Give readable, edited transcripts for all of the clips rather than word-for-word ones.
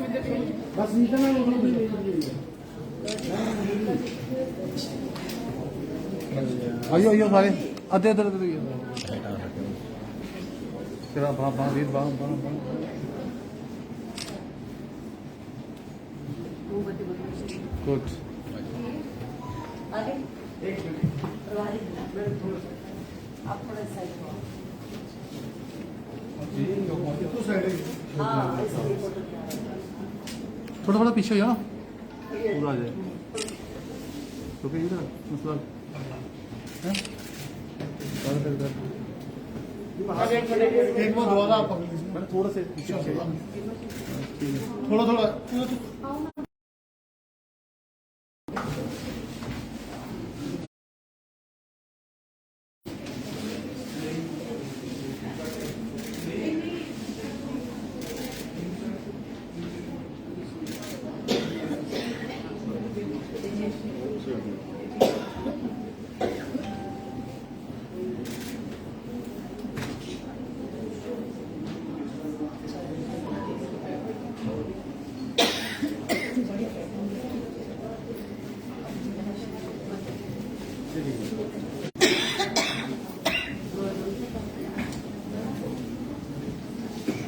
बस नीचे में आइयो आइयो सारे अदे अदे अदे तेरा बाप बाप वीर बाप बाप गुड आगे एक मिनट आप थोड़ा साइड थोड़ा थोड़ा पीछे हो पूरा आ जाए तो इधर मसला है एक वो दोबारा आप पकड़ लीजिए मैंने थोड़ा से पीछे थोड़ा थोड़ा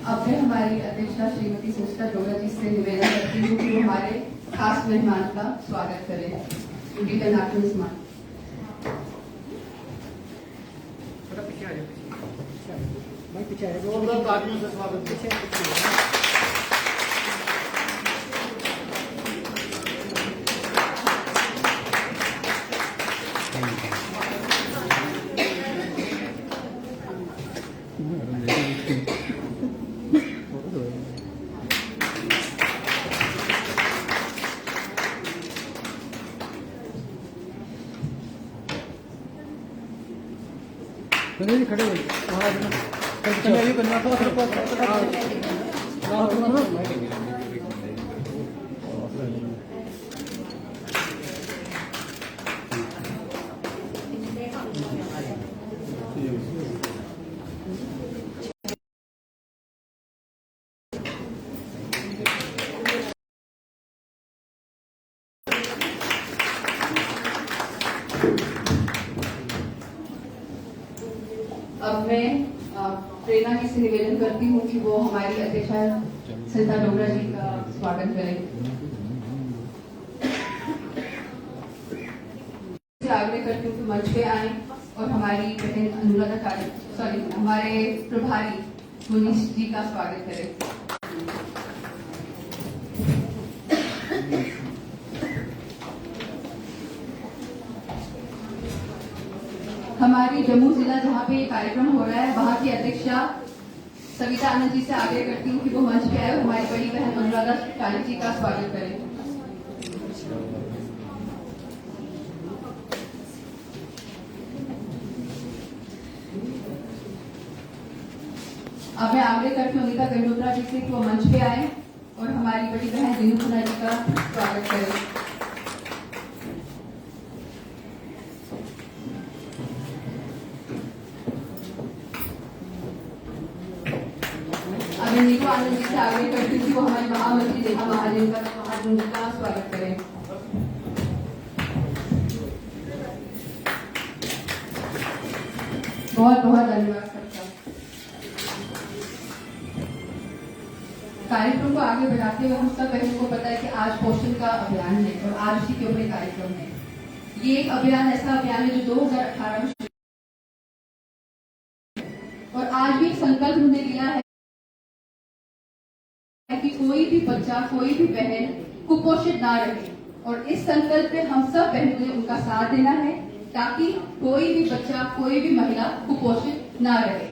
अब मैं हमारी अध्यक्षा श्रीमती सुष्टा डोगरा जी से निवेदन करती हूँ कि वो हमारे खास मेहमान का स्वागत करें। उनकी टनाटन सम्मान। पीछे आ जाओ तालियों से स्वागत पीछे खड़े हो अब मैं प्रेरणा जी से निवेदन करती हूँ कि वो हमारी अध्यक्षा सुष्टा डोगरा जी का स्वागत करें। आग्रह करती हूँ कि मंच पे आए और हमारी बहन अनुराधा हमारे प्रभारी मुनीश जी का स्वागत करें। हमारी जम्मू जिला जहाँ पे ये कार्यक्रम हो रहा है वहाँ की अध्यक्षा सविता आनंद जी से आग्रह करती हूँ कि वो मंच पे आए और हमारी बड़ी बहन अनुराधा काली जी का स्वागत करें। अब मैं आग्रह करती हूँ अनिता गंडोत्रा जी से कि वो मंच पे आए और हमारी बड़ी बहन दिनू सिन्हा जी का स्वागत करें। मैं नीतू आनंद जी से आग्रह करती हूँ कि वो हमारे महामंत्री रेखा महाजन का स्वागत करें। बहुत बहुत धन्यवाद सबका। कार्यक्रम को आगे बढ़ाते हुए हम सब बहनों को पता है कि आज पोषण का अभियान है और आज उसी के ऊपर कार्यक्रम है। ये एक अभियान ऐसा अभियान है जो 2018 में और आज भी संकल्प हमने लिया है कि कोई भी बच्चा कोई भी बहन कुपोषित ना रहे और इस संकल्प पे हम सब बहनों ने उनका साथ देना है ताकि कोई भी बच्चा कोई भी महिला कुपोषित ना रहे।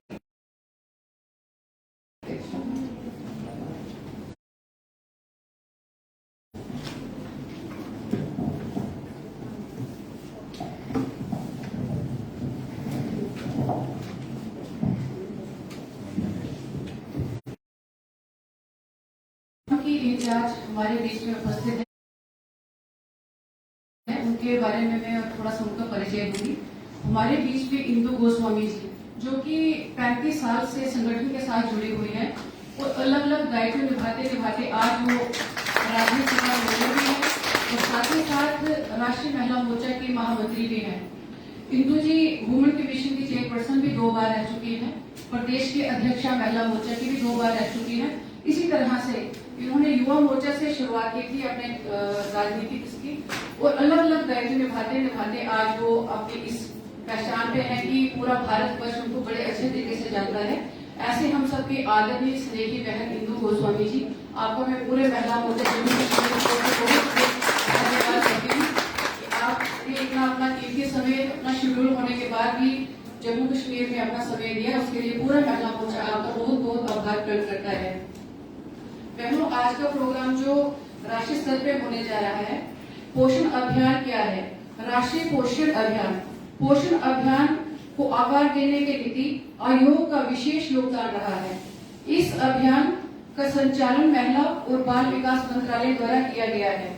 की आज हमारे बीच में उपस्थित है, उनके बारे में मैं थोड़ा सा उनका परिचय दूंगी। हमारे बीच में इंदु गोस्वामी जी जो कि 35 साल से संगठन के साथ जुड़ी हुई है और अलग अलग दायित्व निभाते निभाते आज आज वो राज्य चुनाव लड़े भी हैं और साथ ही साथ राष्ट्रीय महिला मोर्चा की महामंत्री भी हैं। इंदु जी वुमेन कमीशन की चेयरपर्सन भी 2 बार रह चुकी हैं, प्रदेश की अध्यक्षा महिला मोर्चा की भी 2 बार रह चुकी हैं। इसी तरह से इन्होंने युवा मोर्चा से शुरुआत की थी अपने राजनीतिक इसकी, और अलग अलग दायित्व निभाते निभाते आज वो अपनी इस पहचान पे है कि पूरा भारतवर्ष उनको बड़े अच्छे तरीके से जानता है। ऐसे हम सबके आदरणीय स्नेही बहन इंदु गोस्वामी जी, आपको मैं पूरे महिला मोर्चा जम्मू कश्मीर को बहुत धन्यवाद करती हूँ कि आपने इतना अपना कीमती समय अपना शेड्यूल होने के बाद भी जम्मू कश्मीर में अपना समय दिया, उसके लिए पूरा महिला मोर्चा आपका बहुत बहुत आभार प्रकट करता है। बहनों, आज का प्रोग्राम जो राष्ट्रीय स्तर पे होने जा रहा है, पोषण अभियान क्या है? राष्ट्रीय पोषण अभियान, पोषण अभियान को आकार देने के नीति आयोग का विशेष योगदान रहा है। इस अभियान का संचालन महिला और बाल विकास मंत्रालय द्वारा किया गया है।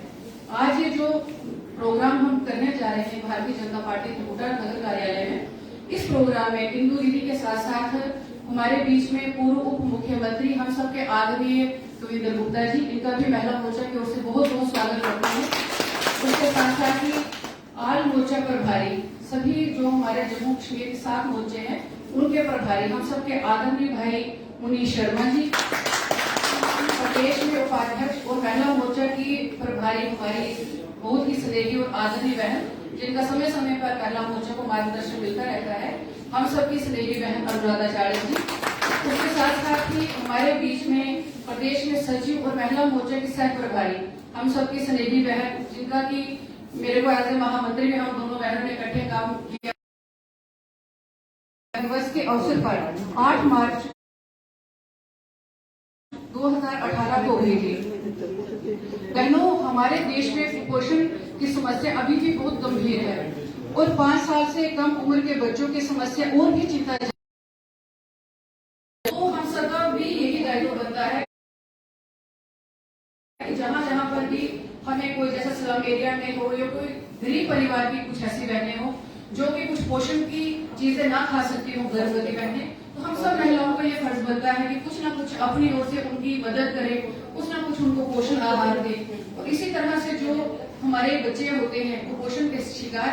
आज ये जो प्रोग्राम हम करने जा रहे हैं भारतीय जनता पार्टी त्रिपुरा नगर कार्यालय में, इस प्रोग्राम में इंदु दीदी के साथ साथ हमारे बीच में पूर्व उप मुख्यमंत्री हम सबके आदरणीय कविंदर गुप्ता जी, इनका भी महिला मोर्चा की ओर से बहुत बहुत स्वागत करते हैं। उसके साथ साथ ही आल मोर्चा प्रभारी, सभी जो हमारे जम्मू कश्मीर के 7 मोर्चे हैं उनके प्रभारी हम सबके आदरणीय भाई मुनीश शर्मा जी, प्रदेश में उपाध्यक्ष और महिला मोर्चा की प्रभारी हमारी बहुत ही स्नेही और आदरणीय बहन, जिनका समय समय पर महिला मोर्चा को मार्गदर्शन मिलता रहता है, हम सबकी स्नेही बहन अनुराधाचार्य जी। उसके साथ साथ ही हमारे बीच में प्रदेश में सचिव और महिला मोर्चा की सह प्रभारी हम सबकी स्नेही बहन, जिनका की मेरे को एज ए महामंत्री में हम दोनों बहनों ने इकट्ठे काम किया। दिवस के अवसर पर 8 मार्च 2018 को हुई थी। बहनों, हमारे देश में कुपोषण की समस्या अभी भी बहुत गंभीर है और 5 साल से कम उम्र के बच्चों की समस्या और भी चिंताजनक। तो हम सबका भी यही दायित्व बनता है जहाँ जहाँ पर भी हमें कोई जैसा स्लम एरिया में हो या कोई गरीब परिवार की कुछ ऐसी बहनें हो जो कि कुछ पोषण की चीजें ना खा सकती हो, गर्भवती बहनें, तो हम सब महिलाओं का ये फर्ज बनता है कि कुछ ना कुछ अपनी ओर से उनकी मदद करें, कुछ ना कुछ उनको पोषण आहार दें। और इसी तरह से जो हमारे बच्चे होते हैं कुपोषण के शिकार,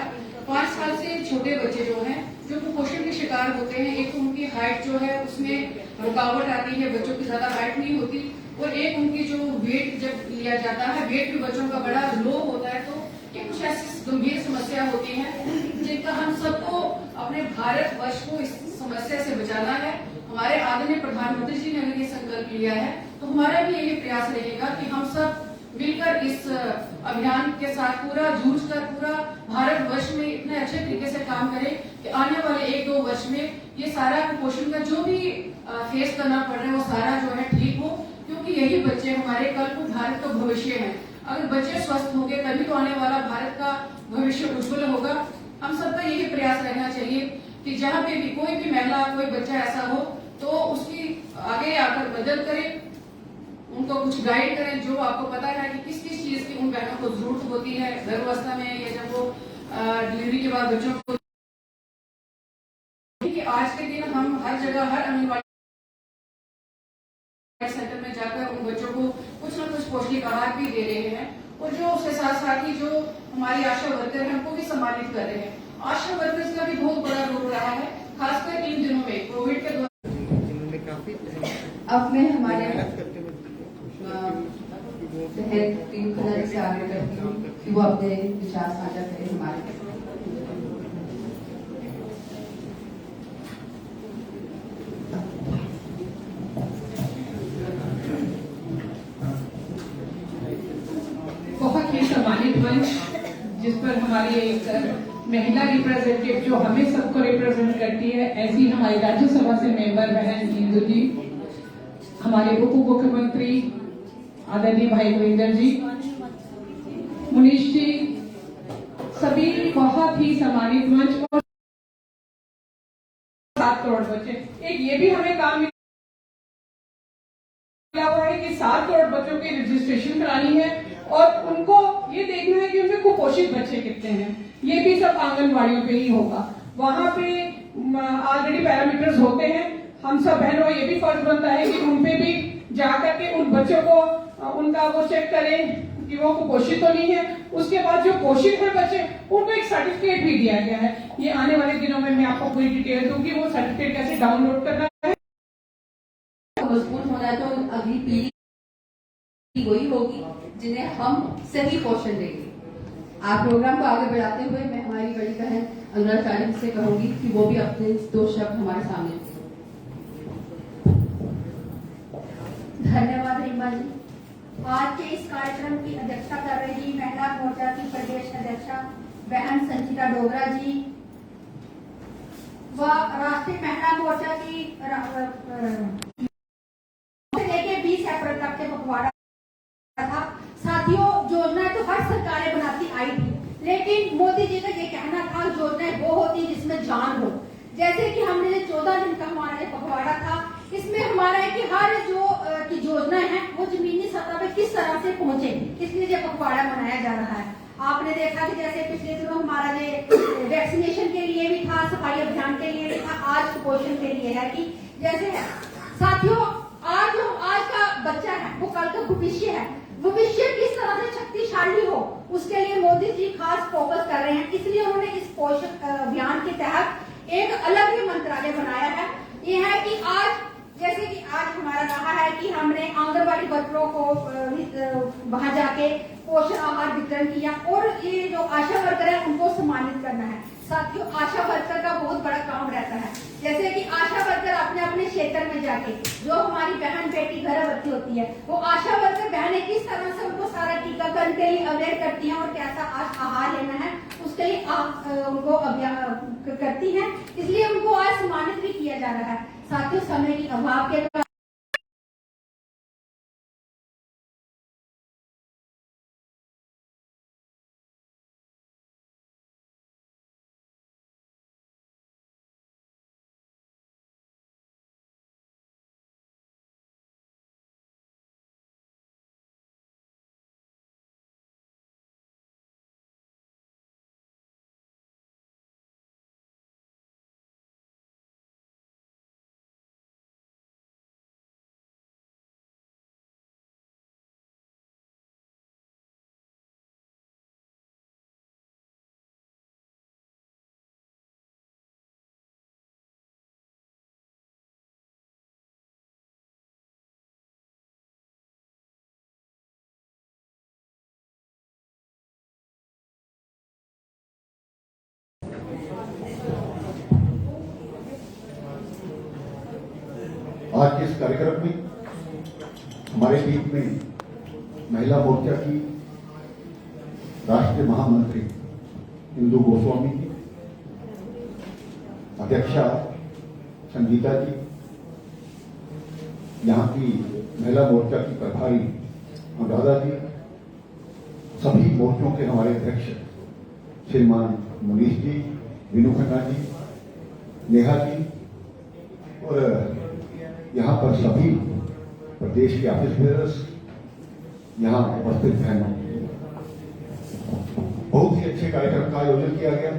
5 साल से छोटे बच्चे जो हैं जो कुपोषण के शिकार होते हैं, एक तो उनकी हाइट जो है उसमें रुकावट आती है, बच्चों की ज्यादा हाइट नहीं होती, और एक उनकी जो वेट जब लिया जाता है, वेट भी बच्चों का बड़ा लो होता है। तो ये कुछ ऐसी गंभीर समस्या होती है जिनका हम सबको अपने भारतवर्ष को इस समस्या से बचाना है। हमारे आदरणीय प्रधानमंत्री जी ने अगर ये संकल्प लिया है तो हमारा भी यही प्रयास रहेगा कि हम सब मिलकर इस अभियान के साथ पूरा जूझकर पूरा भारतवर्ष में इतने अच्छे तरीके से काम करें कि आने वाले 1-2 वर्ष में ये सारा कुपोषण का जो भी फेस करना पड़ रहा है वो सारा जो है ठीक हो, क्योंकि यही बच्चे हमारे कल को भारत का भविष्य है। अगर बच्चे स्वस्थ होंगे तभी तो आने वाला भारत का भविष्य उज्जवल होगा। हम सबका यही प्रयास रहना चाहिए कि जहाँ पे भी कोई भी महिला कोई बच्चा ऐसा हो तो उसकी आगे आकर मदद करें, उनको कुछ गाइड करें, जो आपको पता है कि किस किस चीज की उन बहनों को जरूरत होती है गर्भावस्था में या जब वो डिलीवरी के बाद बच्चों को। आज के दिन हम हर जगह हर आंगनबाड़ी सेंटर में जाकर उन बच्चों को कुछ न कुछ पौष्टिक आहार भी दे रहे हैं, और जो उसके साथ साथ ही जो हमारी आशा वर्कर है उनको भी सम्मानित कर रहे हैं। आशा वर्कर्स का भी बहुत बड़ा रोल रहा है, खासकर इन दिनों में कोविड के दौरान। अब मैं हमारे टीम कलर से आगे करती हूँ कि वो अपने विचार साझा करें हमारे। बहुत ही सम्मानित मंच जिस पर हमारी एक महिला रिप्रेजेंटेटिव जो हमें सबको रिप्रेजेंट करती है, ऐसी हमारी राज्यसभा से मेंबर बहन इंदु जी, हमारे उप मुख्यमंत्री आदरणीय भाई कविंदर जी, मुनीश जी, सभी बहुत ही सम्मानित मंच। और 7 करोड़ बच्चे, एक ये भी हमें काम मिला हुआ है कि 7 करोड़ बच्चों की रजिस्ट्रेशन करानी है और उनको ये देखना है कि उनमें कुपोषित बच्चे कितने हैं। ये भी सब आंगनबाड़ियों पे ही होगा, वहां पे ऑलरेडी पैरामीटर्स होते हैं। हम सब बहनों ये भी फर्ज बनता है कि उन पे भी जाकर के उन बच्चों को उनका वो चेक करें कि वो कुपोषित तो नहीं है। उसके बाद जो पोषित है बच्चे, उनको एक सर्टिफिकेट भी दिया गया है। ये आने वाले दिनों में मैं आपको पूरी डिटेल दूंगी, वो सर्टिफिकेट कैसे डाउनलोड करना है। मजबूत होना है तो अगली पीढ़ी वही होगी जिन्हें हम सही पोषण देंगे। आप प्रोग्राम को आगे बढ़ाते हुए मैं हमारी बड़ी बहन अनुराग चारी से कहूंगी कि वो भी अपने 2 शब्द हमारे सामने। धन्यवाद रीमा जी। आज के इस कार्यक्रम की अध्यक्षता कर रही महिला मोर्चा की प्रदेश अध्यक्षा बहन संचिता डोगरा जी व राष्ट्रीय महिला मोर्चा की लेके 20 अप्रैल तक के पखवाड़ा था। साथियों, योजनाएं तो हर सरकारें बनाती आई थी, लेकिन मोदी जी का ये कहना था योजनाएं वो होती जिसमें जान हो। जैसे कि हमने जो 14 दिन का हमारा ये पखवाड़ा था, इसमें हमारा है कि हर जो की योजनाएं हैं वो जमीनी सतह पे किस तरह से पहुंचे, इसलिए ये पखवाड़ा मनाया जा रहा है। आपने देखा कि जैसे पिछले दिनों हमारा ये वैक्सीनेशन के लिए भी था, सफाई अभियान के लिए भी था, आज कुपोषण के लिए है कि जैसे साथियों आज का बच्चा है वो कल का भविष्य है। भविष्य किस तरह से शक्तिशाली हो, उसके लिए मोदी जी खास फोकस कर रहे हैं। इसलिए उन्होंने इस पोषण अभियान के तहत एक अलग ही मंत्रालय बनाया है। ये है कि आज जैसे कि आज हमारा रहा है कि हमने आंगनबाड़ी वर्करों को वहां जाके पोषण आहार वितरण किया और ये जो आशा वर्कर है उनको सम्मानित करना है। साथियों, आशा वर्कर का बहुत बड़ा काम रहता है। जैसे कि आशा वर्कर अपने अपने क्षेत्र में जाके जो हमारी बहन बेटी गर्भवती होती है, वो आशा वर्कर बहनें किस तरह से उनको सारा टीकाकरण के लिए अवेयर करती हैं और कैसा आहार लेना है उसके लिए उनको अभियान करती हैं। इसलिए उनको आज सम्मानित भी किया जा रहा है। साथियों, समय की अभाव के आज के इस कार्यक्रम में हमारे बीच में महिला मोर्चा की राष्ट्रीय महामंत्री इंदु गोस्वामी जी, अध्यक्षा संगीता जी, यहाँ की महिला मोर्चा की प्रभारी अनुराधा जी, सभी मोर्चों के हमारे अध्यक्ष श्रीमान मनीष जी, विनू खन्ना जी, नेहा जी और यहाँ पर सभी प्रदेश के ऑफिस बेयरर्स, यहाँ उपस्थित बहनों, बहुत ही अच्छे कार्यक्रम का आयोजन किया गया।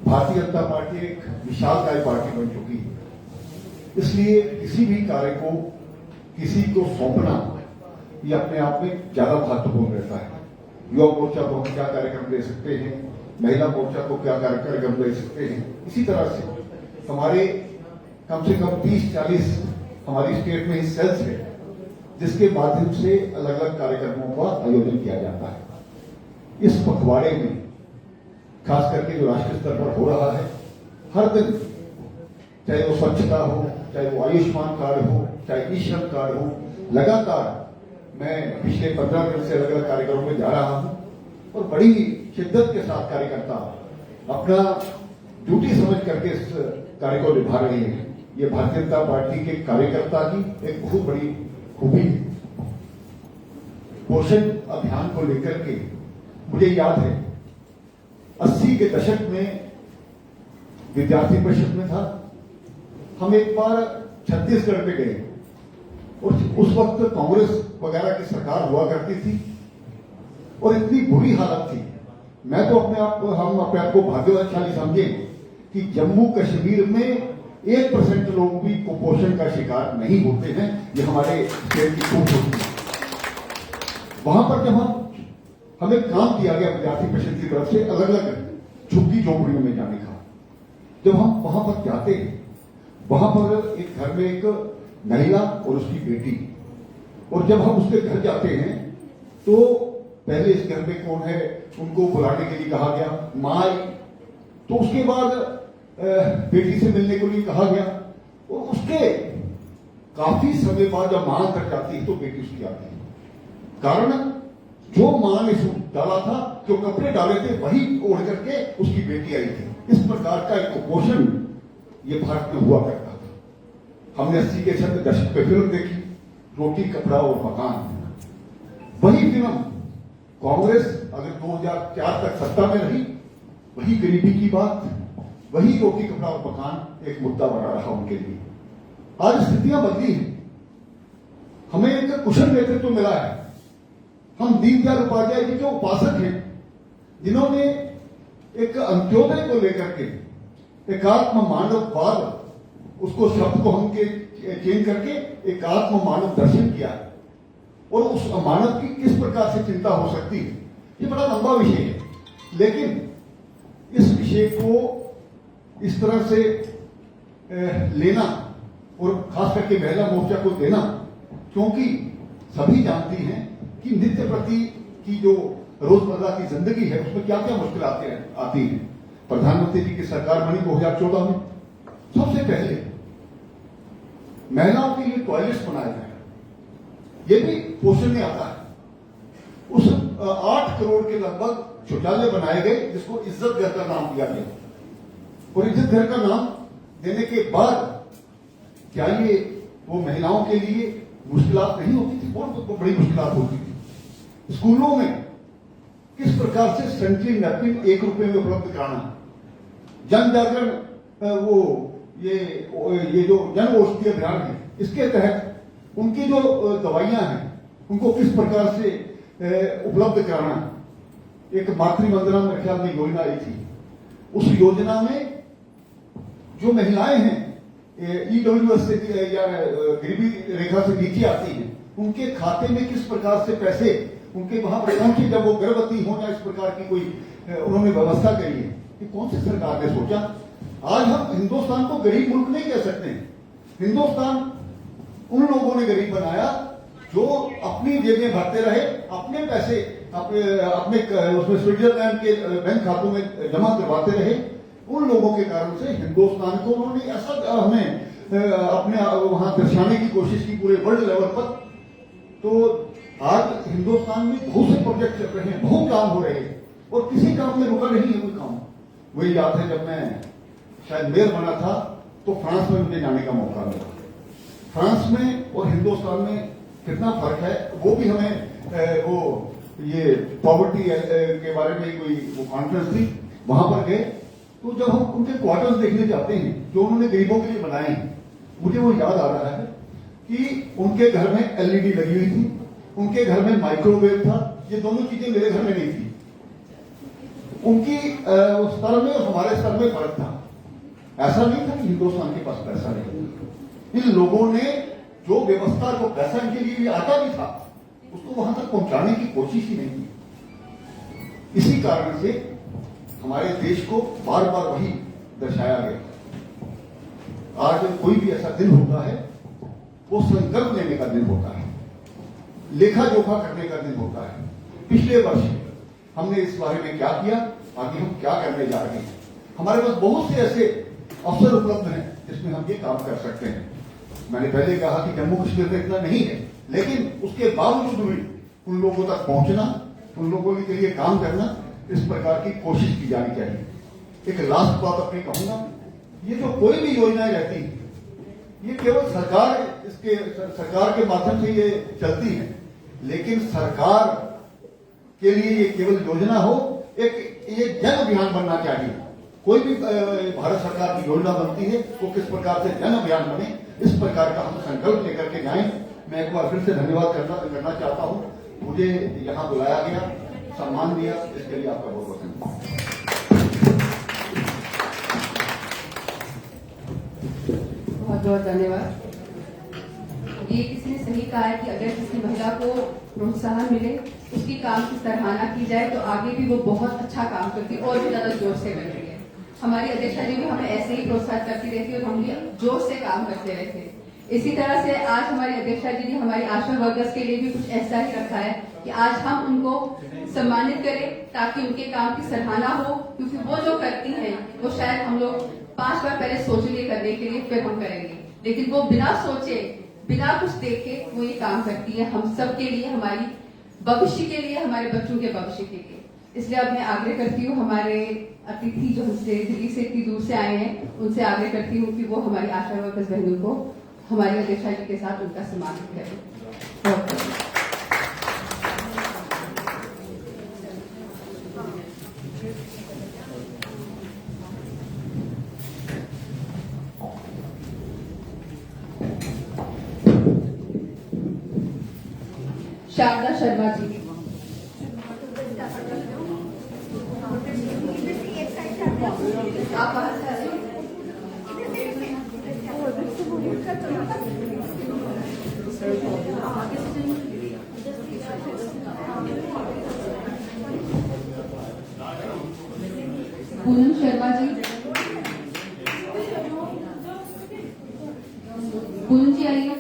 भारतीय जनता पार्टी एक विशालकाय पार्टी बन चुकी है, इसलिए किसी भी कार्य को किसी को सौंपना ये अपने आप में ज्यादा महत्वपूर्ण रहता है। युवा मोर्चा को हम क्या कार्यक्रम दे सकते हैं, महिला मोर्चा को क्या कार्यक्रम दे सकते हैं, इसी तरह से हमारे कम से कम 30-40 हमारी स्टेट में सेल्स है जिसके माध्यम से अलग अलग कार्यक्रमों का आयोजन किया जाता है। इस पखवाड़े में खास करके जो राष्ट्रीय स्तर पर हो रहा है, हर दिन, चाहे वो स्वच्छता हो, चाहे वो आयुष्मान कार्ड हो, चाहे ई-श्रम कार्ड हो, लगातार मैं पिछले 15 दिन से अलग अलग कार्यक्रमों में जा रहा हूं और बड़ी शिद्दत के साथ कार्यकर्ता अपना ड्यूटी समझ करके इस कार्य को निभा रहे हैं। ये भारतीय जनता पार्टी के कार्यकर्ता की एक बहुत बड़ी खूबी है। पोषण अभियान को लेकर के मुझे याद है 80 के दशक में विद्यार्थी परिषद में था, हम एक बार छत्तीसगढ़ पे गए और उस वक्त कांग्रेस वगैरह की सरकार हुआ करती थी और इतनी बुरी हालत थी। मैं तो हम अपने आप को भाग्यशाली समझे कि जम्मू कश्मीर में 1% लोग भी कुपोषण का शिकार नहीं होते हैं। ये हमारे स्टेट की खूबसूरती है। वहां पर जब हमें काम दिया गया विद्यार्थी परिषद की तरफ से अलग अलग झुग्गी झोपड़ियों में जाने का, जब हम वहां पर जाते हैं, वहां पर एक घर में एक महिला और उसकी बेटी, और जब हम उसके घर जाते हैं तो पहले इस घर में कौन है उनको बुलाने के लिए कहा गया, मां आई, तो उसके बाद बेटी से मिलने के लिए कहा गया, और उसके काफी समय बाद जब मां अंदर जाती है तो बेटी उसकी आती है। कारण जो मां ने सूट डाला था, जो कपड़े डाले थे, वही ओढ़ करके उसकी बेटी आई थी। इस प्रकार का एक कुपोषण ये भारत में हुआ करता था। हमने 80 के दशक पे फिल्म देखी, रोटी कपड़ा और मकान। वही फिल्म कांग्रेस अगर 2004 तक सत्ता में रही, वही गरीबी की बात, वही रोटी कपड़ा और मकान एक मुद्दा बना रहा उनके लिए। आज स्थितियां बदली हैं, हमें एक कुशल नेतृत्व मिला है। हम दीनदयाल उपाध्याय जी जो उपासक हैं, जिन्होंने एक अंत्योदय को लेकर के एकात्म मानववाद, उसको शब्द को हम चेंज करके एकात्म मानव दर्शन किया, और उस मानव की किस प्रकार से चिंता हो सकती है, ये बड़ा लंबा विषय है। लेकिन इस विषय को इस तरह से लेना और खास करके महिला मोर्चा को देना, क्योंकि सभी जानती हैं कि नित्य प्रति की जो रोजमर्रा की जिंदगी है उसमें क्या क्या मुश्किल आती है। प्रधानमंत्री जी की सरकार बनी 2014 में, सबसे पहले महिलाओं के लिए टॉयलेट्स बनाए गए, ये भी पोषण में आता है। उस 8 करोड़ के लगभग शौचालय बनाए गए, जिसको इज्जत घर का नाम दिया गया, और इज्जत घर का नाम देने के बाद क्या ये वो महिलाओं के लिए मुश्किलात नहीं होती थी? बहुत बड़ी मुश्किलात होती थी। स्कूलों में किस प्रकार से सैनिटरी नैपकिन 1 रुपए में उपलब्ध कराना, जन जागरण ये जो जन औषधि अभियान है, इसके तहत उनकी जो दवाइयां हैं उनको किस प्रकार से उपलब्ध कराना। एक मातृ वंदना मेरे ख्याल में योजना आई थी, उस योजना में जो महिलाएं हैं ईडब्ल्यूएस से या गरीबी रेखा से नीचे आती हैं, उनके खाते में किस प्रकार से पैसे उनके वहां पर पहुंचे जब वो गर्भवती हो, या इस प्रकार की कोई उन्होंने व्यवस्था करी है। ये कौन सी सरकार ने सोचा? आज हम हिंदुस्तान को गरीब मुल्क नहीं कह सकते। हिंदुस्तान उन लोगों ने गरीब बनाया जो अपनी जेबें भरते रहे, अपने पैसे अपने उसमें स्विट्जरलैंड के बैंक खातों में जमा करवाते रहे। उन लोगों के कारण से हिंदुस्तान को उन्होंने ऐसा हमें अपने वहां दर्शाने की कोशिश की पूरे वर्ल्ड लेवल पर। तो आज हिंदुस्तान में बहुत से प्रोजेक्ट चल रहे हैं, बहुत काम हो रहे हैं, और किसी काम में रुका नहीं है कोई काम। वही याद है जब मैं शायद मेयर बना था तो फ्रांस में मुझे जाने का मौका मिला। फ्रांस में और हिंदुस्तान में कितना फर्क है, वो भी हमें वो ये पॉवर्टी के बारे में कोई वो कॉन्फ्रेंस थी, वहां पर गए। तो जब हम उनके क्वार्टर्स देखने जाते हैं जो उन्होंने गरीबों के लिए बनाए हैं, मुझे वो याद आ रहा है कि उनके घर में एलईडी लगी हुई थी, उनके घर में माइक्रोवेव था। ये दोनों चीजें मेरे घर में नहीं थी। उनकी स्तर में और हमारे स्तर में फर्क था। ऐसा नहीं था कि हिंदुस्तान के पास पैसा नहीं। इन लोगों ने जो व्यवस्था को पैसा इनके लिए आता भी था, उसको वहां तक पहुंचाने की कोशिश ही नहीं की। इसी कारण से हमारे देश को बार बार वही दर्शाया गया। आज कोई भी ऐसा दिन होता है, वो संकल्प लेने का दिन होता है, लेखा जोखा करने का दिन होता है। पिछले वर्ष हमने इस बारे में क्या किया, आगे हम क्या करने जा रहे हैं। हमारे पास बहुत से ऐसे अवसर उपलब्ध हैं जिसमें हम ये काम कर सकते हैं। मैंने पहले कहा कि जम्मू कश्मीर में इतना नहीं है, लेकिन उसके बावजूद भी उन लोगों तक पहुंचना, उन लोगों के लिए काम करना, इस प्रकार की कोशिश की जानी चाहिए। एक लास्ट बात अपनी कहूंगा, ये जो कोई भी योजनाएं रहती है, ये केवल सरकार के माध्यम से ये चलती है, लेकिन सरकार के लिए ये केवल योजना हो, एक ये जन अभियान बनना चाहिए। कोई भी भारत सरकार की योजना बनती है वो किस प्रकार से जन अभियान बने, इस प्रकार का हम संकल्प लेकर के जाएं। मैं एक बार फिर से धन्यवाद करना चाहता हूं। मुझे यहां बुलाया गया, सम्मान दिया, इसके लिए आपका बहुत बहुत धन्यवाद। बहुत बहुत धन्यवाद। ये किसी ने सही कहा है कि अगर किसी महिला को प्रोत्साहन मिले, उसकी काम की सराहना की जाए तो आगे भी वो बहुत अच्छा काम करती है और भी ज्यादा जोर से करती है। हमारी अध्यक्षा जी भी हमें ऐसे ही प्रोत्साहित करती रहती है और हम भी जोर से काम करते रहते हैं। इसी तरह से आज हमारी अध्यक्षा जी ने हमारी आशा वर्कर्स के लिए भी कुछ ऐसा ही रखा है कि आज हम उनको सम्मानित करें ताकि उनके काम की सराहना हो, क्योंकि वो जो करती हैं वो शायद हम लोग 5 बार पहले सोचेंगे करने के लिए, फिर हम करेंगे, लेकिन वो बिना सोचे बिना कुछ देखे वो ये काम करती है हम सब के लिए, हमारी भविष्य के लिए, हमारे बच्चों के भविष्य के लिए। इसलिए अब मैं आग्रह करती हूँ हमारे अतिथि जो हमसे दिल्ली से इतनी दूर से आए हैं, उनसे आग्रह करती हूँ कि वो हमारी आशा वर्कर्स बहनों को हमारी अध्यक्षा जी के साथ उनका सम्मानित करें। शारदा शर्मा जी। आप बाहर से आ जाइए। पूनम शर्मा जी। पूनम जी आइए।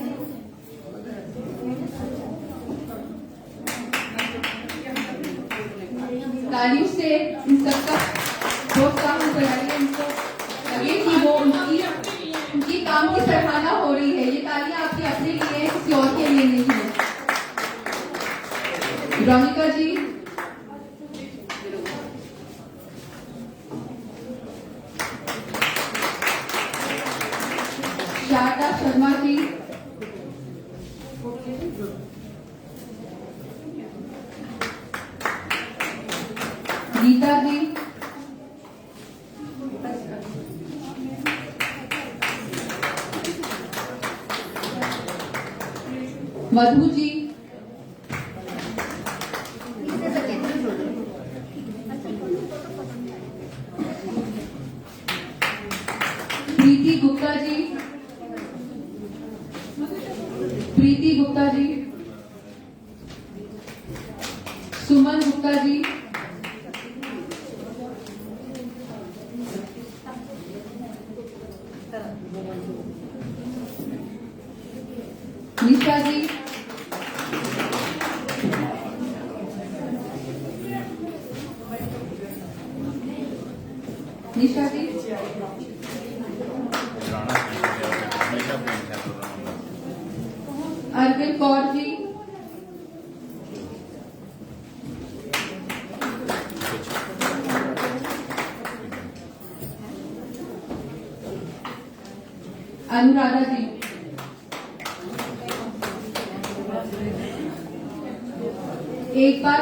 तालियों से इन सबका प्रोत्साहन कराइए, इनको लगे कि वो उनकी काम की सराहना हो रही है। ये तालियां आपके अपने लिए है, किसी और के लिए नहीं है। रोनिका जी। शारदा शर्मा जी। गीता जी। मधु जी। प्रीति गुप्ता जी। प्रीति गुप्ता जी। सुमन गुप्ता जी। निशा जी। निशा जी। अरविंद कौर जी। अनुराधा जी। एक बार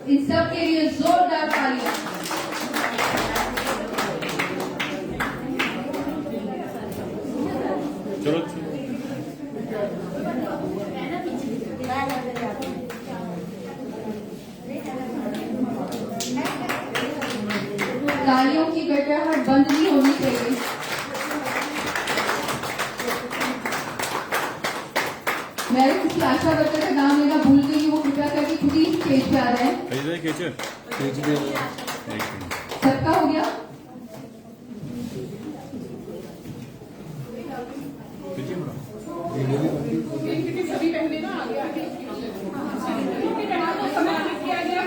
इन सब के लिए जोरदार तालियां। चलो तालियों की गड़गड़ाहट बंद नहीं होनी चाहिए। मैं किसी आशा वर्कर का नाम लेना भूल गई, वो कृपया करके खुद ही स्टेज पे आ रहे हैं। सबका हो गया। सभी पहले ना आगे आगे सम्मानित किया गया।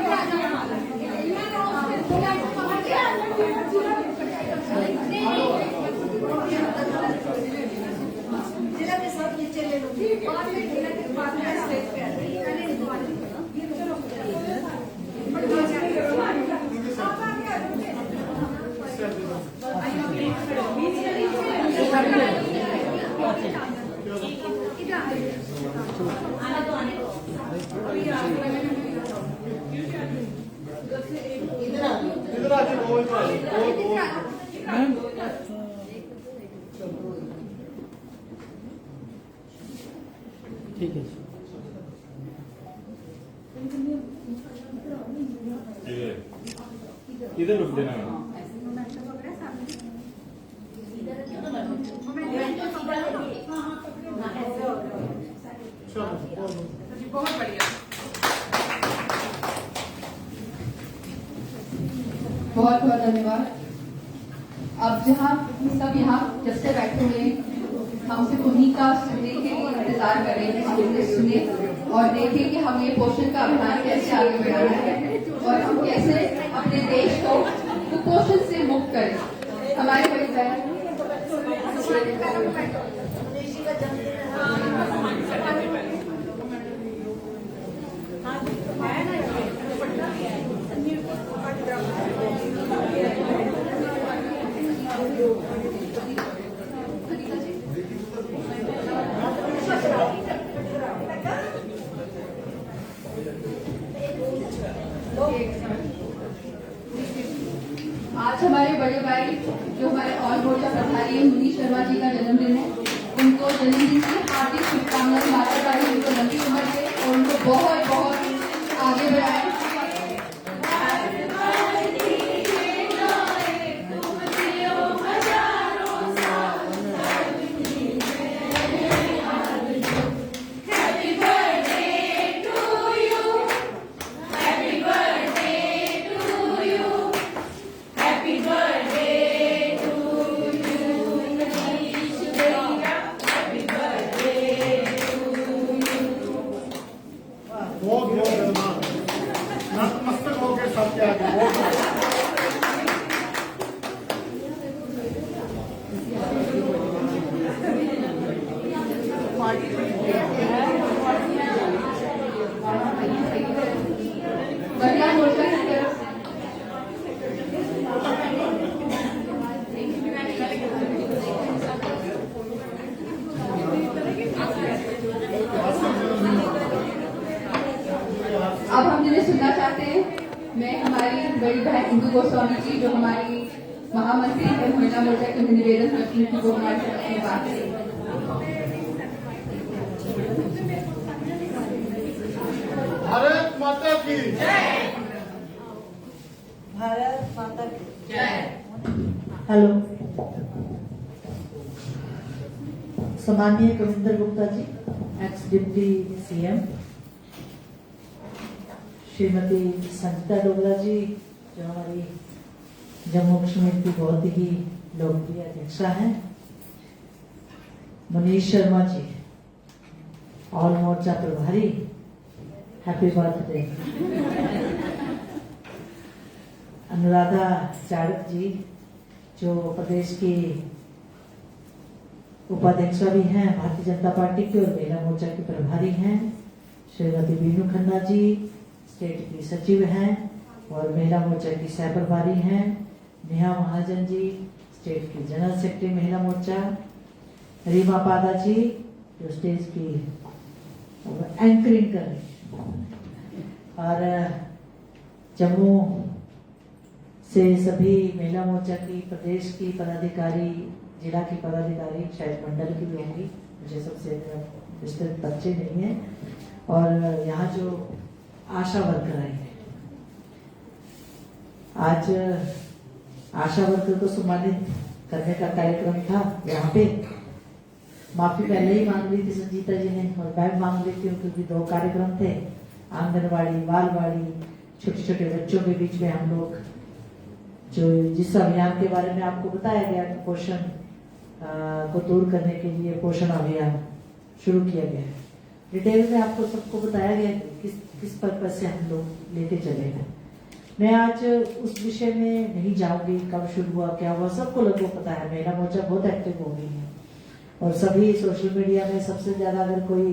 जिला के साथ नीचे ले लो, बाद में जिला के बाद में स्टेज पे आ जाइए। ठीक है। इधर रुक देना। बहुत बहुत धन्यवाद। अब जहाँ सब यहाँ जब से बैठे हुए हम सिर्फ उन्हीं का सुनने के लिए इंतजार करें, हम उन्हें सुने और देखें कि हम ये पोषण का अभियान कैसे आगे बढ़ाना है और हम कैसे अपने देश को कुपोषण से मुक्त करें। हमारे बड़ी बहन आज हमारे बड़े भाई जो हमारे ऑल मोर्चा प्रभारी है मुनीश शर्मा जी का जन्मदिन है। उनको जन्मदिन की हार्दिक शुभकामनाएं, माता रानी उनको लंबी उम्र दे और उनको बहुत बहुत आगे बढ़ाए। बहुत बहुत नतमस्तक होकर सबके आगे महिला मोर्चा की तरफ से अब हम जिन्हें सुनना चाहते हैं, मैं हमारी बड़ी बहन इंदु गोस्वामी जी जो हमारी महामंत्री है महिला मोर्चा के निवेदन करती है वो हमारे साथ अपनी बात करें। भारत माता की भारत माता की जय। हेलो, सम्माननीय Kavinder Gupta ji, ex deputy CM, Shrimati Sangeeta Dogra ji जो हमारी जम्मू कश्मीर की बहुत ही लोकप्रिय अध्यक्षा हैं, मुनीश शर्मा जी ऑल मोर्चा प्रभारी, हैप्पी बर्थडे। अनुराधा चाड़क जी जो प्रदेश की उपाध्यक्षा भी हैं भारतीय जनता पार्टी की और महिला मोर्चा की प्रभारी हैं, श्रीमती बीनू खन्ना जी स्टेट की सचिव हैं और महिला मोर्चा की सह प्रभारी हैं, नेहा महाजन जी स्टेट की जनरल सेक्रेटरी महिला मोर्चा, रीमा पादा जी जो स्टेज की एंकरिंग कर रही है और जम्मू से सभी महिला मोर्चा की प्रदेश की पदाधिकारी, जिला की पदाधिकारी, शायद मंडल की भी होंगी, मुझे सबसे विस्तृत परिचय नहीं है, और यहाँ जो आशा वर्कर आई है, आज आशा वर्कर को सम्मानित करने का कार्यक्रम था। यहाँ पे माफी पहले ही मांग ली थी संजीता जी ने और मैं मांग लेती हूँ क्योंकि दो कार्यक्रम थे, आंगनबाड़ी, बालवाड़ी, छोटे छोटे बच्चों के बीच में हम लोग जो जिस अभियान के बारे में आपको बताया गया कुपोषण को दूर करने के लिए पोषण अभियान शुरू किया गया है। डिटेल में आपको सबको बताया गया कि किस पर्पज से हम लोग लेके चले हैं। मैं आज उस विषय में नहीं जाऊंगी, कब शुरू हुआ, क्या हुआ, सबको लोगों को पता है। महिला मोर्चा बहुत एक्टिव हो गई है और सभी सोशल मीडिया में सबसे ज्यादा अगर कोई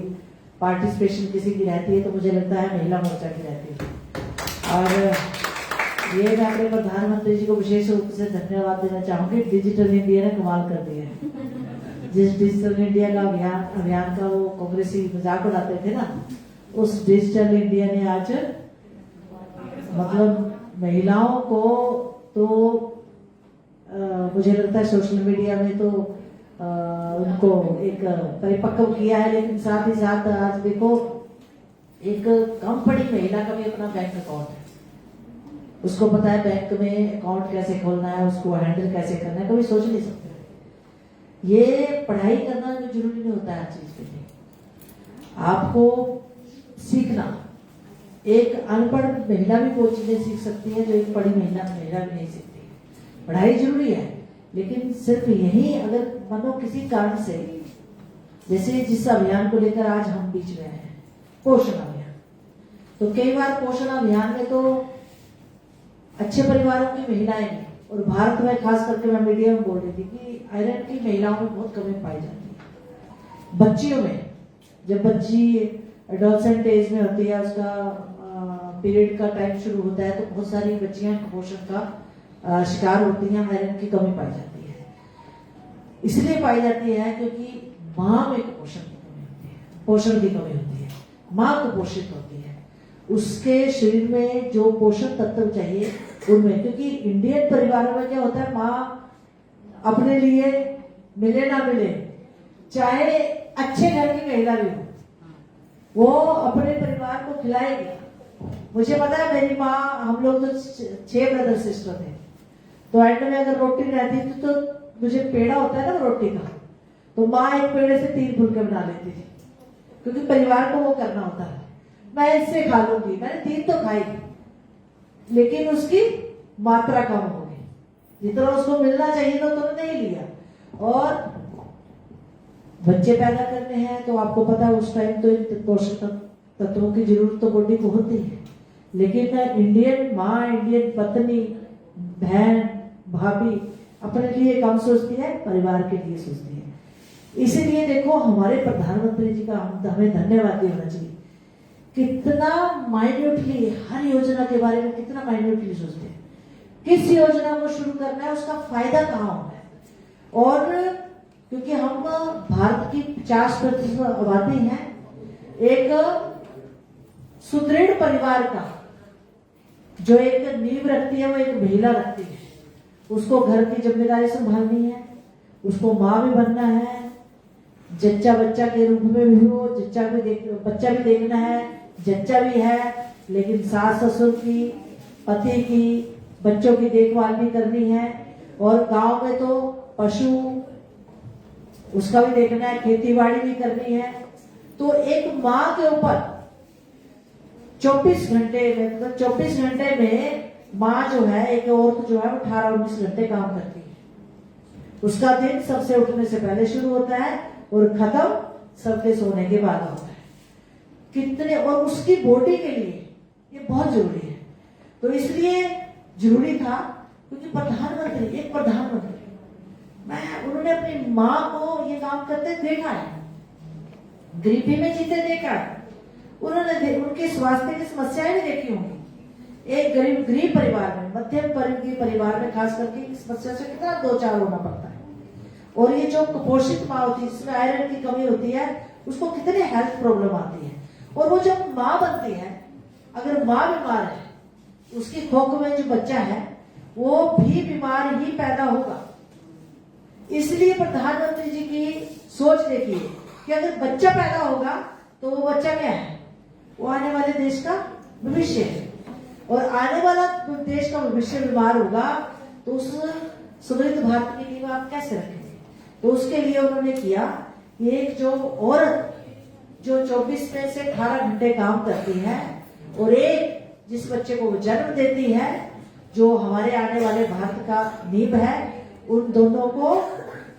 पार्टिसिपेशन किसी की रहती है तो मुझे लगता है महिला मोर्चा की रहती है। और ये मैं अपने प्रधानमंत्री जी को विशेष रूप से धन्यवाद देना चाहूंगी। डिजिटल इंडिया ने कमाल कर दिया है। जिस डिजिटल इंडिया का अभियान का वो कांग्रेसी मजाक उड़ाते थे ना, उस डिजिटल इंडिया ने आज मतलब महिलाओं को तो मुझे लगता है सोशल मीडिया में तो उनको एक परिपक्व किया है, लेकिन साथ ही साथ आज देखो एक कम पढ़ी महिला का भी अपना बैंक अकाउंट है, उसको पता है बैंक में अकाउंट कैसे खोलना है, उसको हैंडल कैसे करना है, कभी सोच नहीं सकते। ये पढ़ाई करना जो जरूरी नहीं होता है हर चीज के लिए, आपको सीखना एक अनपढ़ महिला भी वो चीजें सीख सकती है जो एक पढ़ी महिला भी नहीं सीखती। पढ़ाई जरूरी है, लेकिन सिर्फ यही अगर मानो किसी कारण से, जैसे जिस अभियान को लेकर आज हम बीच में हैं, पोषण अभियान, तो कई बार पोषण अभियान में तो अच्छे परिवारों की महिलाएं, और भारत में खास करके मैं मीडिया में बोल रही थी कि आयरन की महिलाओं में बहुत कमी पाई जाती है। बच्चियों में, जब बच्ची एडोलसेंट एज में होती है, उसका पीरियड का टाइम शुरू होता है, तो बहुत सारी बच्चियां कुपोषण का शिकार होती हैं, आयरन की कमी पाई जाती है। इसलिए पाई जाती है क्योंकि माँ में कुपोषण की कमी होती है, पोषण की कमी होती है। माँ कुपोषित होती है, उसके शरीर में जो पोषण तत्व चाहिए उनमें, क्योंकि इंडियन परिवारों में क्या होता है, माँ अपने लिए मिले ना मिले, चाहे अच्छे घर की महिला भी हो, वो अपने परिवार को खिलाएगी। मुझे पता है मेरी माँ, हम लोग तो 6 ब्रदर सिस्टर थे, तो एंड में अगर रोटी रहती थी तो मुझे पेड़ा होता है ना रोटी का, तो माँ एक पेड़े से 3 फुलके बना लेती थी, क्योंकि परिवार को वो करना होता है। मैं इससे खा लूंगी, मैंने 3 तो खाई, लेकिन उसकी मात्रा कम हो गई, जितना उसको मिलना चाहिए था तो नहीं लिया। और बच्चे पैदा करने हैं तो आपको पता है उस टाइम तो इन पोषक तत्वों की जरूरत तो बॉडी को होती है, लेकिन इंडियन माँ, इंडियन पत्नी, बहन, भाभी अपने लिए कम सोचती है, परिवार के लिए सोचती है। इसीलिए देखो हमारे प्रधानमंत्री जी का हमें धन्यवाद देना चाहिए, कितना माइन्यूटली हर योजना के बारे में कितना माइन्यूटली सोचते हैं, किस योजना को शुरू करना है, उसका फायदा कहाँ होना है। और क्योंकि हम भारत की 50% आबादी है, एक सुदृढ़ परिवार का जो एक नींव रखती है वो एक महिला रखती है। उसको घर की जिम्मेदारी संभालनी है, उसको माँ भी बनना है, जच्चा बच्चा के रूप में भी हो, बच्चा भी देखना है, जच्चा भी है, लेकिन सास ससुर की, पति की, बच्चों की देखभाल भी करनी है। और गांव में तो पशु उसका भी देखना है, खेती बाड़ी भी करनी है। तो एक माँ के ऊपर 24 घंटे में, मतलब 24 घंटे में माँ जो है, एक औरत जो है वो 18-19 घंटे काम करती है। उसका दिन सबसे उठने से पहले शुरू होता है और खत्म सबके सोने के बाद होता है। कितने, और उसकी बॉडी के लिए ये बहुत जरूरी है। तो इसलिए जरूरी था क्योंकि प्रधानमंत्री, एक प्रधानमंत्री, उन्होंने अपनी माँ को ये काम करते देखा है, गरीबी में जीते देखा है, उन्होंने उनके स्वास्थ्य की समस्याएं भी देखी होंगी। एक गरीब परिवार में, मध्यम वर्ग के परिवार में खास करके इस समस्या से कितना 2-4 होना पड़ता है। और ये जो कुपोषित माँ होती है, जिसमें आयरन की कमी होती है, उसको कितने हेल्थ प्रॉब्लम आती है। और वो जब माँ बनती है, अगर माँ बीमार है, उसकी कोख में जो बच्चा है वो भी बीमार ही पैदा होगा। इसलिए प्रधानमंत्री जी की सोच देखिए कि अगर बच्चा पैदा होगा तो वो बच्चा क्या है, वो आने वाले देश का भविष्य है। और आने वाला देश का भविष्य बीमार होगा तो उस समृद्ध भारत की नींव आप कैसे रखेंगे। तो उसके लिए उन्होंने किया, एक जो औरत जो 24 में से 18 घंटे काम करती है, और एक जिस बच्चे को वो जन्म देती है, जो हमारे आने वाले भारत का नींव है, उन दोनों को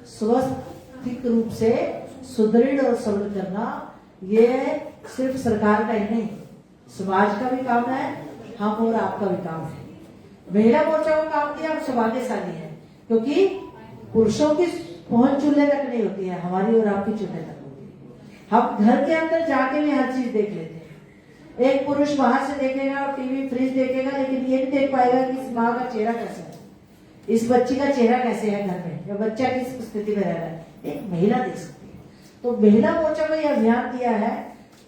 स्वास्थ्य रूप से सुदृढ़ और सबल करना, ये सिर्फ सरकार का ही नहीं, समाज का भी काम है, हम और आपका भी काम है। महिला मोर्चा को काम किया, हम सौभाग्यशाली है, क्योंकि पुरुषों की पहुंच चूल्हे तक नहीं होती है, हमारी और आपकी चूल्हे तक होती है। हम घर के अंदर जाके भी हर चीज देख लेते हैं। एक पुरुष बाहर से देखेगा और टीवी फ्रिज देखेगा, लेकिन ये नहीं देख पाएगा कि इस माँ का चेहरा कैसा है, इस बच्ची का चेहरा कैसे है घर में, या बच्चा किस स्थिति में रह रहा है, एक महिला देख सकती है। तो महिला मोर्चा को यह अभियान दिया है,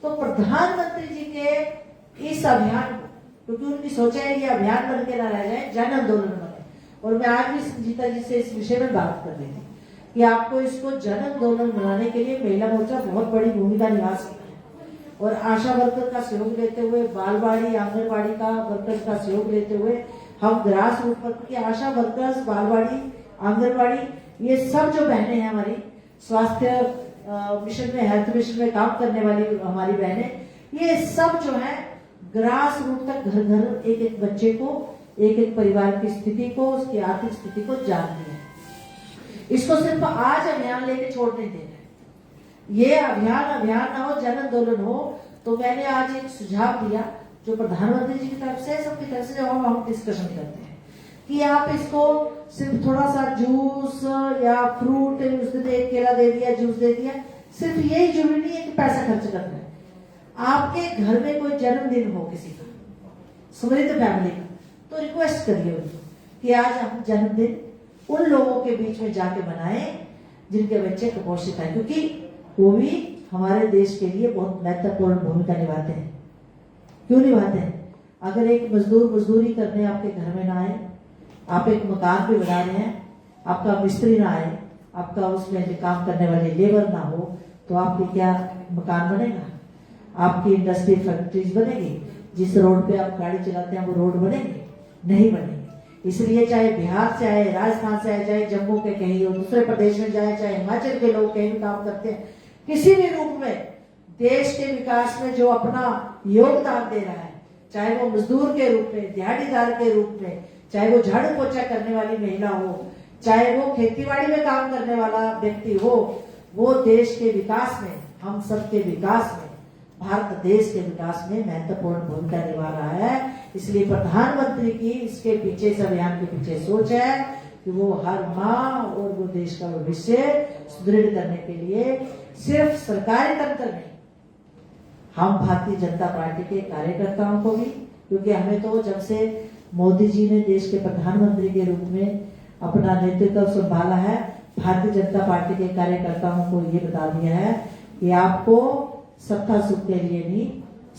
तो प्रधानमंत्री जी के इस अभियान को, क्योंकि उनकी सोचा है ये अभियान बन के ना रह जाए, जन आंदोलन बने। और मैं आज भी संजीता जी से इस विषय में बात कर रही थी कि आपको इसको जन आंदोलन बनाने के लिए महिला मोर्चा बहुत बड़ी भूमिका निभा सकता है। और आशा वर्कर का सहयोग लेते हुए, बालवाड़ी आंगनबाड़ी का वर्कर्स का सहयोग लेते हुए, हम ग्रास रूट पर की आशा वर्कर्स, बालवाड़ी, आंगनबाड़ी, ये सब जो बहनें हैं हमारी, स्वास्थ्य मिशन में, हेल्थ मिशन में काम करने वाली हमारी बहनें, ये सब जो है ग्रास रूट तक घर घर एक एक बच्चे को, एक एक परिवार की स्थिति को, उसकी आर्थिक स्थिति को जानती है। इसको सिर्फ आज अभियान लेके छोड़ नहीं देना। ये अभियान ना हो, जन आंदोलन हो। तो मैंने आज एक सुझाव दिया जो प्रधानमंत्री जी की तरफ से, सबकी तरफ से, जब हम डिस्कशन करते हैं कि आप इसको सिर्फ थोड़ा सा जूस या फ्रूट, उस दिन एक केला दे दिया, जूस दे दिया, सिर्फ यही जरूरी नहीं है कि पैसा खर्च करना है। आपके घर में कोई जन्मदिन हो किसी का, समृद्ध फैमिली का, तो रिक्वेस्ट करिए उनको कि आज हम जन्मदिन उन लोगों के बीच में जाके मनाएं जिनके बच्चे कुपोषित हैं, क्योंकि वो भी हमारे देश के लिए बहुत महत्वपूर्ण भूमिका निभाते हैं। क्यों निभाते हैं? अगर एक मजदूर मजदूरी करने आपके घर में ना आए, आप एक मकान भी बना रहे हैं, आपका मिस्त्री ना आए, आपका उसमें काम करने वाले लेबर ना हो, तो आपकी क्या मकान बनेगा? आपकी इंडस्ट्री फैक्ट्रीज बनेगी? जिस रोड पे आप गाड़ी चलाते हैं वो रोड बनेगी? नहीं बनेगी। इसलिए चाहे बिहार से आए, राजस्थान से आए, चाहे जम्मू के कहीं हो, दूसरे प्रदेश में जाए, चाहे हिमाचल के लोग कहीं भी काम करते हैं, किसी भी रूप में देश के विकास में जो अपना योगदान दे रहा है, चाहे वो मजदूर के रूप में, दिहाड़ीदार के रूप में, चाहे वो झाड़ू पोछा करने वाली महिला हो, चाहे वो खेतीबाड़ी में काम करने वाला व्यक्ति हो, वो देश के विकास में, हम सबके विकास में, भारत देश के विकास में महत्वपूर्ण भूमिका निभा रहा है। इसलिए प्रधानमंत्री की इसके पीछे, इस अभियान के पीछे सोच है कि वो हर माँ और वो देश का भविष्य सुदृढ़ करने के लिए सिर्फ सरकारी तंत्र नहीं, हम भारतीय जनता पार्टी के कार्यकर्ताओं को भी, क्योंकि हमें तो जब से मोदी जी ने देश के प्रधानमंत्री के रूप में अपना नेतृत्व संभाला है, भारतीय जनता पार्टी के कार्यकर्ताओं को ये बता दिया है कि आपको सत्ता सुख के लिए नहीं,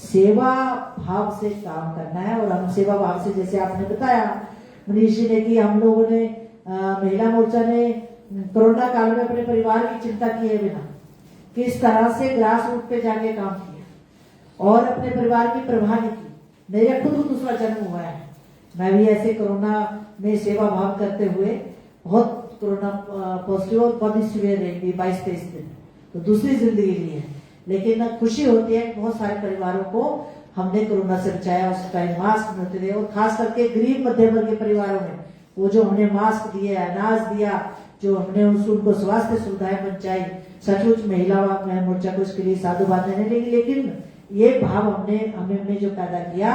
सेवा भाव से काम करना है। और हम सेवा भाव से, जैसे आपने बताया मनीष जी ने, कि हम लोगों ने महिला मोर्चा ने कोरोना काल में अपने परिवार की चिंता किए बिना किस तरह से ग्रास रूट पे जाके काम किया और अपने परिवार की परवाह नहीं की। मेरे खुद दूसरा जन्म हुआ है, मैं भी ऐसे कोरोना में सेवा भाव करते हुए बहुत कोरोना पॉजिटिव और बहुत सीवियर रही 22-23 दिन, तो दूसरी जिंदगी ली है। लेकिन खुशी होती है कि बहुत सारे परिवारों को हमने कोरोना से बचाया। उस टाइम मास्क मिलते थे, और खास करके गरीब मध्यम वर्ग के परिवारों में वो जो हमने मास्क दिए, अनाज दिया, जो हमने उनको स्वास्थ्य सुविधाएं पहुंचाई, सचमुच महिला मोर्चा को इसके लिए साधुवाद देने लगी। लेकिन ये भाव हमने जो पैदा किया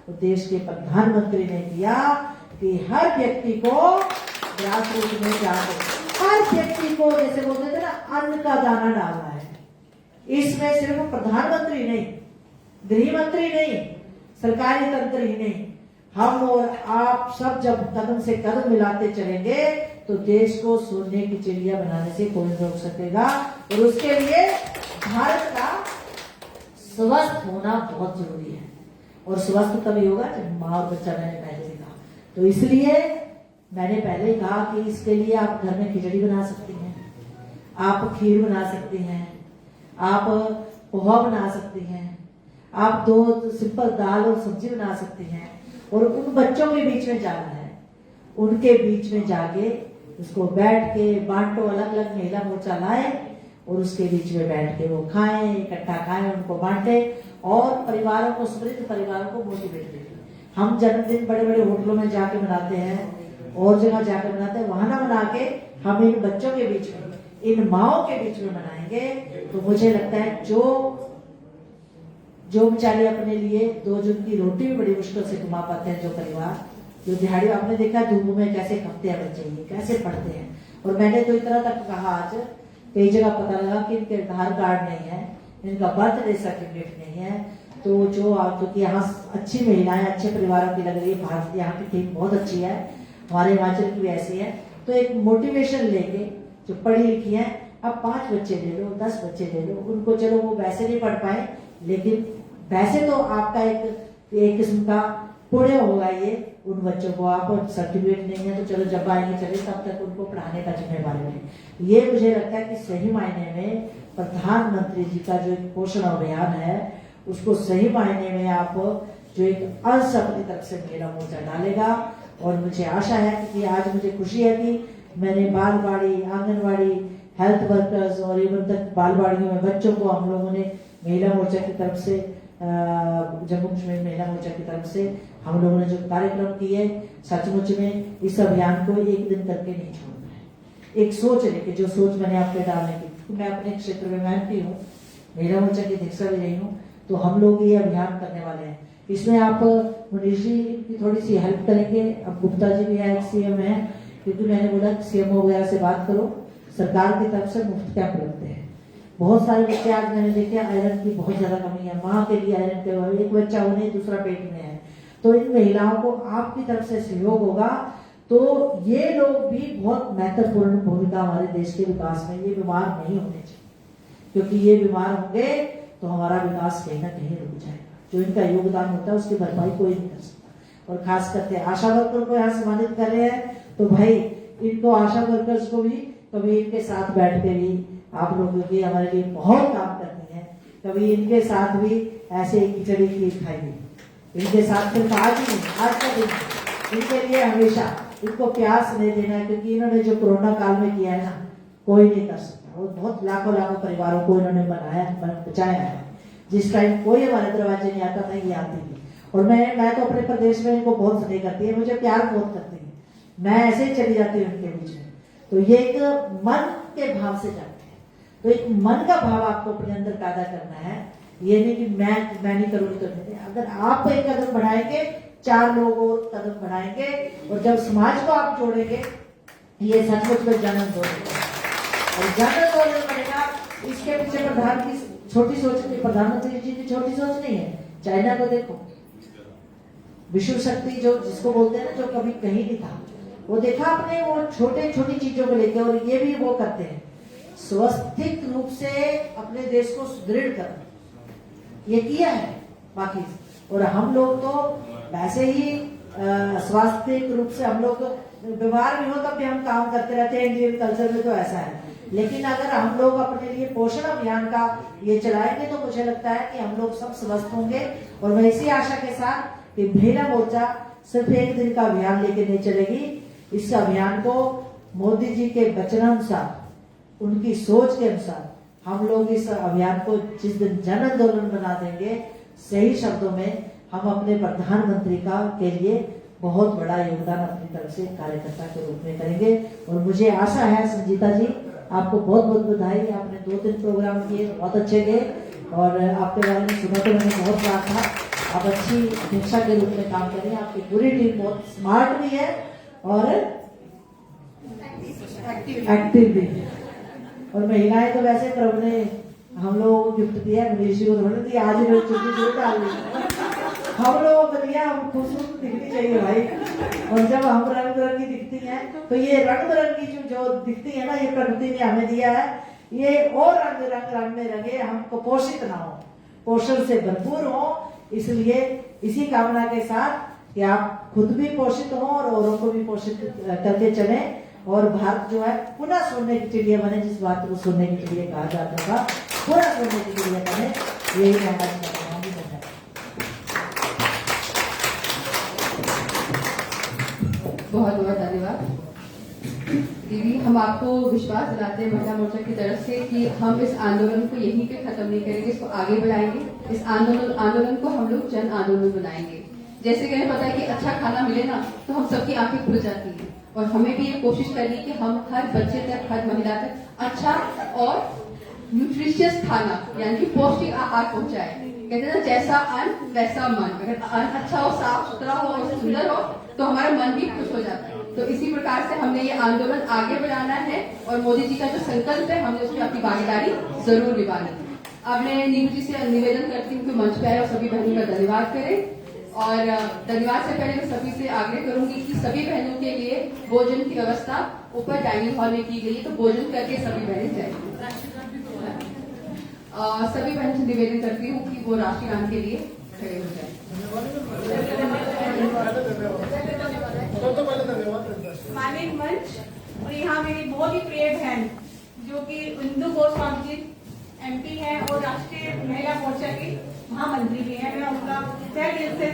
वो देश के प्रधानमंत्री ने किया कि हर व्यक्ति को ग्रास रूट में जाकर हर व्यक्ति को, जैसे बोलते थे ना, अन्न का दाना डालना है। इसमें सिर्फ प्रधानमंत्री नहीं, गृह मंत्री नहीं, सरकारी तंत्र ही नहीं, हम और आप सब जब कदम से कदम मिलाते चलेंगे तो देश को सोने की चिड़िया बनाने से कोई नहीं रोक सकेगा। और उसके लिए भारत का स्वस्थ होना बहुत जरूरी है, और स्वस्थ तभी होगा जब माँ और बच्चा, मैंने पहले भी कहा। तो इसलिए मैंने पहले कहा कि इसके लिए आप घर में खिचड़ी बना सकती हैं, आप खीर बना सकती हैं, आप पोहा बना सकती हैं, आप 2 सिंपल दाल और सब्जी बना सकती हैं। और उन बच्चों के बीच में जाना है, उनके बीच में जाके उसको बैठ के बांटो, अलग अलग महिला मोर्चा लाए और उसके बीच में बैठ के वो खाएं, इकट्ठा खाएं, उनको बांटे और परिवारों को, समृद्ध परिवारों को मोटिवेट करें। हम जन्मदिन बड़े बड़े होटलों में जाके मनाते हैं और जगह जाकर मनाते हैं, वहां ना मना के हम इन बच्चों के बीच में, इन माओ के बीच में मनाएंगे तो मुझे लगता है जो बेचारे अपने लिए 2 जन की रोटी भी बड़ी मुश्किल से कमा पाते हैं, जो परिवार, जो दिहाड़ी, आपने देखा धूप में कैसे खपते हैं बच्चे, ये कैसे पढ़ते हैं। और मैंने तो इतना तक कहा, आज कई जगह पता लगा कि इनके आधार कार्ड नहीं है, इनका बर्थडे सर्टिफिकेट नहीं है। तो जो क्योंकि यहाँ अच्छी महिलाएं, अच्छे परिवारों की लग रही है, भारत यहाँ की टीम बहुत अच्छी है, हमारे हिमाचल की भी ऐसी है। तो एक मोटिवेशन लेके जो पढ़ी लिखी है, अब 5 बच्चे ले लो, 10 बच्चे ले लो, उनको चलो वो वैसे नहीं पढ़ पाए, लेकिन वैसे तो आपका एक किस्म का पुण्य होगा ये उन बच्चों को। आप सर्टिफिकेट नहीं है तो चलो जब आएंगे चले, तब तक उनको पढ़ाने का जिम्मेवारी है। ये मुझे लगता है कि सही मायने में प्रधानमंत्री जी का जो एक पोषण अभियान है, उसको सही मायने में आप जो एक अंश अपनी तरफ से महिला मोर्चा डालेगा। और मुझे आशा है कि आज मुझे खुशी है कि मैंने बालवाड़ी, आंगनवाड़ी, हेल्थ वर्कर्स और इवन तक बालवाड़ियों में बच्चों को हम लोगों ने महिला मोर्चा की तरफ से जम्मू कश्मीर महिला मोर्चा की तरफ से हम लोगों ने जो कार्यक्रम किए, सचमुच में इस अभियान को एक दिन करके नहीं छोड़ना है। एक सोच लेके, जो सोच मैंने आप पे डालने की, मैं अपने क्षेत्र में एमपी हूँ, महिला मोर्चा की अध्यक्षा भी रही हूँ, तो हम लोग ये अभियान करने वाले हैं। इसमें आप मुनीष जी की थोड़ी सी हेल्प करेंगे। अब गुप्ता जी भी है, सीएम है, क्योंकि मैंने बोला सीएमओ वगैरह से बात करो, सरकार की तरफ से मुफ्त कैंप लगते हैं। बहुत सारे बच्चे आज मैंने देखे आयरन की बहुत ज्यादा कमी है, माँ के लिए आयरन के, एक बच्चा उन्हें, दूसरा पेट में है, तो इन महिलाओं को आपकी तरफ से सहयोग होगा तो ये लोग भी बहुत महत्वपूर्ण भूमिका हमारे देश के विकास में, ये बीमार नहीं होने चाहिए, क्योंकि ये बीमार होंगे तो हमारा विकास कहीं ना कहीं रुक जाएगा। जो इनका योगदान होता है उसकी भरपाई कोई नहीं कर सकता। और खास करके आशा वर्कर को यहाँ सम्मानित कर रहे हैं, तो भाई इनको आशा वर्कर्स को भी कभी इनके साथ बैठ के भी, आप लोगों की हमारे लिए बहुत काम करती है, कभी इनके साथ भी ऐसे खिचड़ी खीर खाइए, इनके साथ सिर्फ आज ही नहीं, आज का दिन इनके लिए हमेशा इनको प्यास नहीं देना है, क्योंकि इन्होंने जो कोरोना काल में किया है ना, कोई नहीं कर सकता। वो बहुत लाखों लाखों परिवारों को इन्होंने बनाया, बचाया है। जिस टाइम कोई हमारे दरवाजे नहीं आता था, ये आती थी। और मैं तो अपने प्रदेश में इनको बहुत स्नेह करती है, मुझे प्यार बहुत करती है, मैं ऐसे ही चली जाती हूँ इनके बीच में। तो ये एक मन के भाव से जाते हैं, तो एक मन का भाव आपको अपने अंदर पैदा करना है। ये नहीं कि मैं नहीं करूंगी तो नहीं। अगर आप एक कदम बढ़ाएंगे, 4 लोग और कदम बढ़ाएंगे, और जब समाज को आप जोड़ेंगे, ये सचमुच में जन आंदोलन है। और जन आंदोलन बनेगा, इसके पीछे प्रधान की छोटी सोच, प्रधानमंत्री जी की छोटी सोच नहीं है। चाइना को देखो, विश्व शक्ति जो जिसको बोलते हैं ना, जो कभी कहीं नहीं था, वो देखा आपने, वो छोटे छोटी चीजों को लेकर, और ये भी वो करते हैं स्वास्थ्यिक रूप से अपने देश को सुदृढ़ करना, ये किया है बाकी। और हम लोग तो वैसे ही स्वास्थ्यिक रूप से हम लोग बीमार भी हो तब भी हम काम करते रहते हैं, इंडियन कल्चर में तो ऐसा है। लेकिन अगर हम लोग अपने लिए पोषण अभियान का ये चलाएंगे तो मुझे लगता है कि हम लोग सब स्वस्थ होंगे। और मैं इसी आशा के साथ कि महिला मोर्चा सिर्फ एक दिन का अभियान लेके नहीं चलेगी, इस अभियान को मोदी जी के वचनानुसार, उनकी सोच के अनुसार हम लोग इस अभियान को जिस दिन जन आंदोलन बना देंगे, सही शब्दों में हम अपने प्रधानमंत्री का के लिए बहुत बड़ा योगदान अपनी तरफ से कार्यकर्ता के रूप में करेंगे। और मुझे आशा है संजीता जी, आपको बहुत बहुत बधाई, आपने 2 दिन प्रोग्राम किए, बहुत अच्छे गए, और आपके बारे में सुना तो मैंने बहुत कहा था। आप अच्छी अध्यक्षा के रूप में काम करें, आपकी पूरी टीम बहुत स्मार्ट भी है और एक्टिव भी। और महिलाएं तो वैसे प्रभु ने हम लोगों को गिफ्ट दिया, मनीष जी को थोड़ी दी, आज ही लोग छोटी छोटी डाल दी, हम लोगों को दिया, हम खूबसूरत दिखनी चाहिए भाई। और जब हम रंग बिरंगी दिखती हैं, तो ये रंग बिरंगी जो दिखती है ना, ये प्रकृति ने हमें दिया है, ये और रंग में रंगे, हमको पोषित ना हो, पोषण से भरपूर हो। इसलिए इसी कामना के साथ कि आप खुद भी पोषित हो और औरों को भी पोषित करके चले, और भारत जो है पुनः सोने की चिड़िया बने, जिस बात को सोने की चिड़िया कहा जाता था, पुनः सोने की चिड़िया बने, यही हमारी बहुत बहुत धन्यवाद दीदी। हम आपको विश्वास दिलाते हैं महिला मोर्चा की तरफ से कि हम इस आंदोलन को यहीं पे खत्म नहीं करेंगे, इसको आगे बढ़ाएंगे। इस आंदोलन को हम लोग जन आंदोलन बनाएंगे। जैसे कि हमें पता है कि अच्छा खाना मिले ना तो हम सबकी आंखें खुल जाती हैं, और हमें भी ये कोशिश करनी है कि हम हर बच्चे तक, हर महिला तक अच्छा और न्यूट्रिशियस खाना यानी कि पौष्टिक आहार पहुंचाए। कहते हैं ना, जैसा अन्न वैसा मन। अगर अन्न अच्छा हो, साफ सुथरा हो और सुंदर हो तो हमारा मन भी खुश हो जाता है। तो इसी प्रकार से हमने ये आंदोलन आगे बढ़ाना है, और मोदी जी का जो संकल्प है, हमने उसमें अपनी भागीदारी जरूर निभानी है। अब मैं नीरू जी से निवेदन करती हूँ कि मंच पे आए और सभी बहनों का धन्यवाद करें। और धन्यवाद से पहले मैं सभी से आग्रह करूंगी कि सभी बहनों के लिए भोजन की व्यवस्था ऊपर डाइनिंग हॉल में की गई है, तो भोजन करके सभी बहनें जाएंगी। सभी बहनों से निवेदन करती हूँ कि वो राष्ट्रीय गान के लिए खड़े हो जाए। माननीय मंच और यहाँ मेरी बहुत ही प्रिय बहन जो कि इंदु गोस्वामी जी MP है और राष्ट्रीय महिला मोर्चा की महामंत्री भी है, मैं उनका तहे दिल से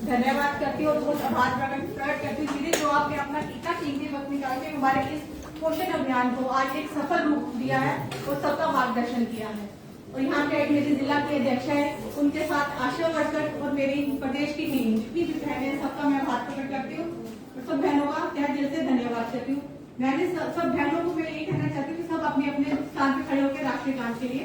धन्यवाद करती हूँ और बहुत आभार प्रकट करती हूँ दीदी, जो आपने अपना इतना कीमती वक्त निकाल के हमारे इस पोषण अभियान को आज एक सफल रूप दिया है और सबका मार्गदर्शन किया है। और यहाँ पे एक मेरी जिला की अध्यक्ष है, उनके साथ आशा वर्कर और मेरी प्रदेश की टीम जितनी भी बहनें, सबका मैं हाथ पकड़ करती हूँ और सब बहनों का तहे दिल से धन्यवाद करती हूँ। मैंने सब बहनों को मैं यही कहना चाहती हूँ कि सब अपने अपने स्थान पे खड़े होकर राष्ट्रीय गान के लिए